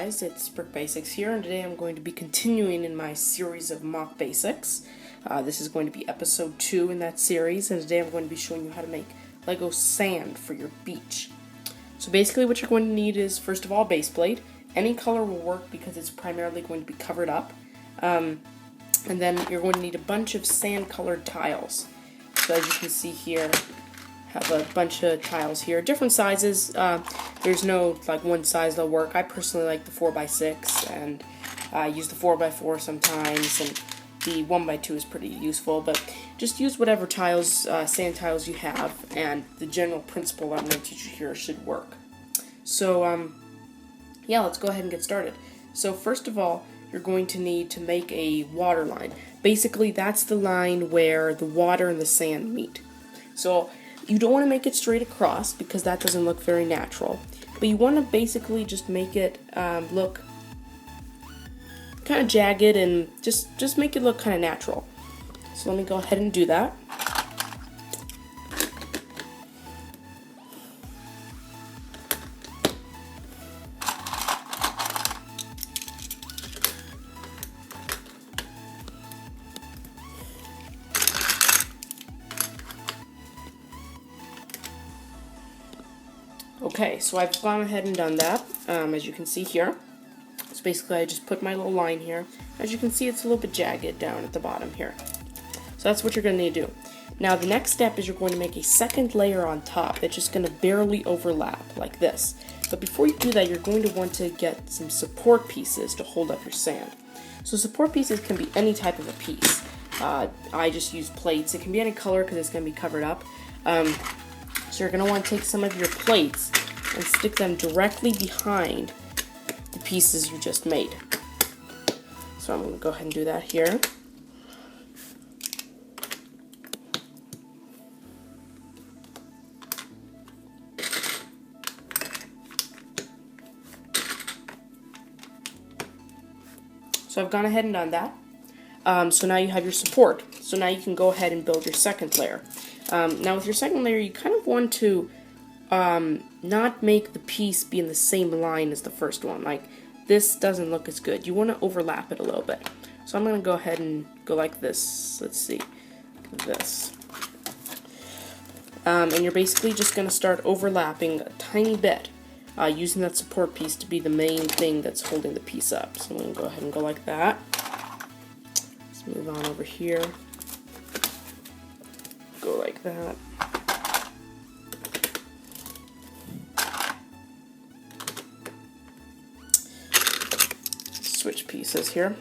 guys, it's BASiCS here, and today I'm going to be continuing in my series of mock basics. This is going to be episode 2 in that series, and today I'm going to be showing you how to make Lego sand for your beach. So basically what you're going to need is, first of all, base plate. Any color will work because it's primarily going to be covered up. And then you're going to need a bunch of sand colored tiles. So as you can see here, have a bunch of tiles here, different sizes. There's no like one size that'll work. I personally like the 4x6, and I use the 4x4 sometimes, and the 1x2 is pretty useful, but just use whatever tiles, sand tiles you have, and the general principle I'm going to teach you here should work. So yeah, let's go ahead and get started. So first of all, you're going to need to make a water line. Basically, that's the line where the water and the sand meet. So you don't want to make it straight across because that doesn't look very natural. But you want to basically just make it look kind of jagged and just make it look kind of natural. So let me go ahead and do that. Okay, so I've gone ahead and done that, as you can see here. So basically I just put my little line here. As you can see, it's a little bit jagged down at the bottom here. So that's what you're going to need to do. Now the next step is you're going to make a second layer on top that's just going to barely overlap, like this. But before you do that, you're going to want to get some support pieces to hold up your sand. So support pieces can be any type of a piece. I just use plates. It can be any color because it's going to be covered up. So you're going to want to take some of your plates and stick them directly behind the pieces you just made. So I'm going to go ahead and do that here. So I've gone ahead and done that. So now you have your support. So now you can go ahead and build your second layer. Now with your second layer, you kind of want to not make the piece be in the same line as the first one. Like, this doesn't look as good. You want to overlap it a little bit. So I'm going to go ahead and go like this. Let's see. This. And you're basically just going to start overlapping a tiny bit, using that support piece to be the main thing that's holding the piece up. So I'm going to go ahead and go like that. Let's move on over here. Go like that. Switch pieces here.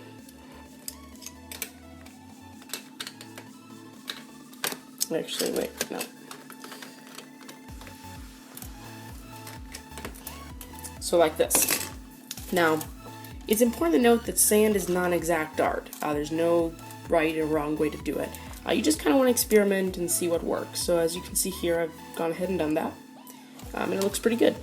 Actually, wait, no. So like this. Now, it's important to note that sand is non-exact art. There's no right or wrong way to do it. You just kind of want to experiment and see what works. So as you can see here, I've gone ahead and done that. And it looks pretty good.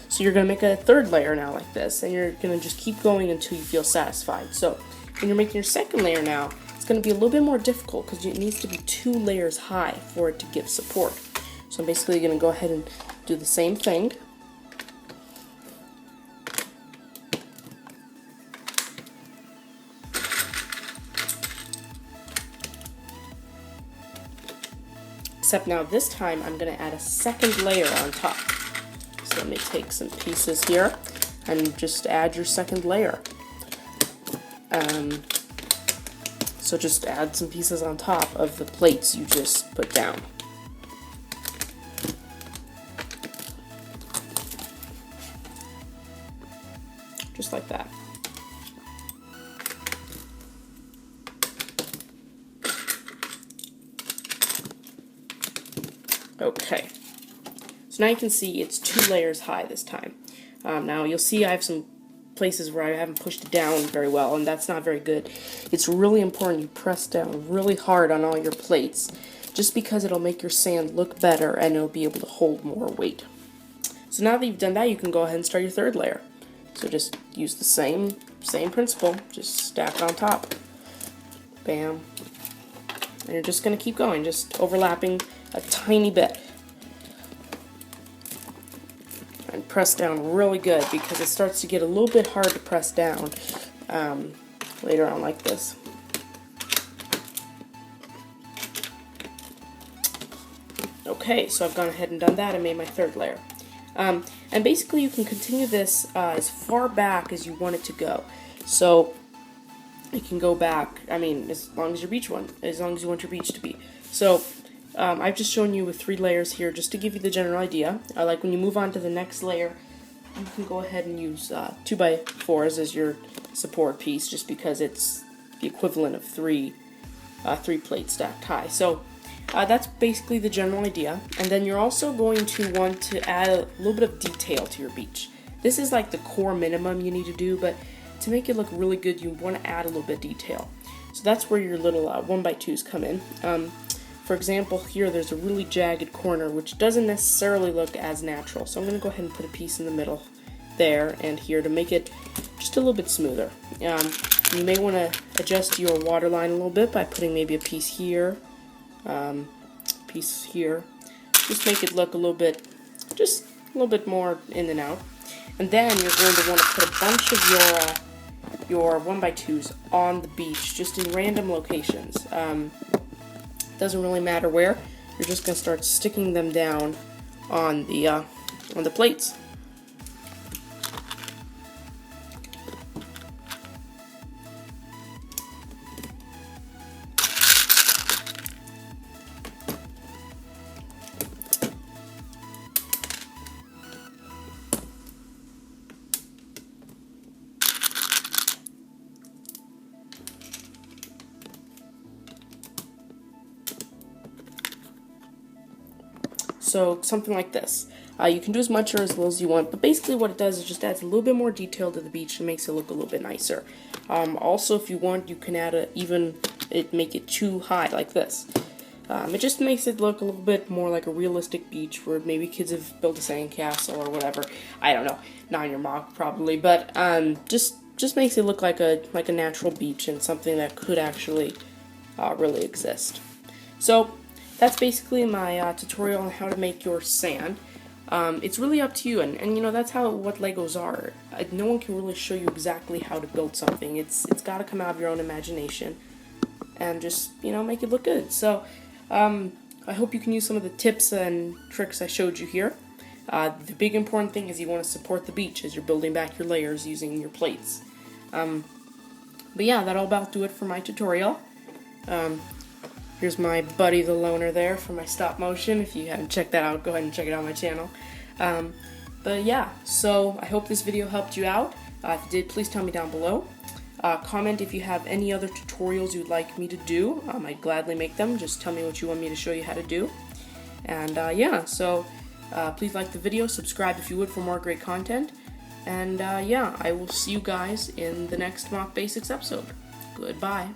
So you're going to make a third layer now like this, and you're going to just keep going until you feel satisfied. So when you're making your second layer now, it's going to be a little bit more difficult because it needs to be 2 layers high for it to give support. So I'm basically going to go ahead and do the same thing. Except now this time I'm going to add a second layer on top. So let me take some pieces here and just add your second layer. So just add some pieces on top of the plates you just put down. Just like that. Okay, so now you can see it's 2 layers high this time. Now you'll see I have some places where I haven't pushed it down very well, and that's not very good. It's really important you press down really hard on all your plates, just because it'll make your sand look better and it'll be able to hold more weight. So now that you've done that, you can go ahead and start your third layer. So just use the same principle, just stack on top. Bam. And you're just going to keep going, just overlapping a tiny bit. And press down really good because it starts to get a little bit hard to press down later on like this. Okay, so I've gone ahead and done that and made my third layer. And basically you can continue this as far back as you want it to go. So you can go back, I mean, as long as you want your beach to be. So I've just shown you with 3 layers here just to give you the general idea. Like when you move on to the next layer, you can go ahead and use 2x4s as your support piece, just because it's the equivalent of 3 plates stacked high. So that's basically the general idea. And then you're also going to want to add a little bit of detail to your beach. This is like the core minimum you need to do, but to make it look really good, you want to add a little bit of detail. So that's where your little 1x2s come in. For example, here there's a really jagged corner which doesn't necessarily look as natural. So I'm going to go ahead and put a piece in the middle there and here to make it just a little bit smoother. You may want to adjust your water line a little bit by putting maybe a piece here, piece here. Just make it look a little bit, just a little bit more in and out. And then you're going to want to put a bunch of your 1x2s on the beach, just in random locations. Doesn't really matter where. You're just going to start sticking them down on the plates. So something like this. You can do as much or as little as you want, but basically what it does is just adds a little bit more detail to the beach and makes it look a little bit nicer. Also, if you want, you can add make it too high like this. It just makes it look a little bit more like a realistic beach where maybe kids have built a sandcastle or whatever. I don't know, not in your MOC probably, but just makes it look like a natural beach and something that could actually really exist. So that's basically my tutorial on how to make your sand. It's really up to you, and you know, that's what Legos are. No one can really show you exactly how to build something. It's got to come out of your own imagination and just, you know, make it look good. So I hope you can use some of the tips and tricks I showed you here. The big important thing is you want to support the beach as you're building back your layers using your plates. But yeah, that'll about do it for my tutorial. Here's my buddy the loner there for my stop motion. If you haven't checked that out, go ahead and check it out on my channel. But yeah, so I hope this video helped you out. If it did, please tell me down below. Comment if you have any other tutorials you'd like me to do. I'd gladly make them. Just tell me what you want me to show you how to do. And yeah, so please like the video, subscribe if you would for more great content. And yeah, I will see you guys in the next MOC BASiCS episode. Goodbye.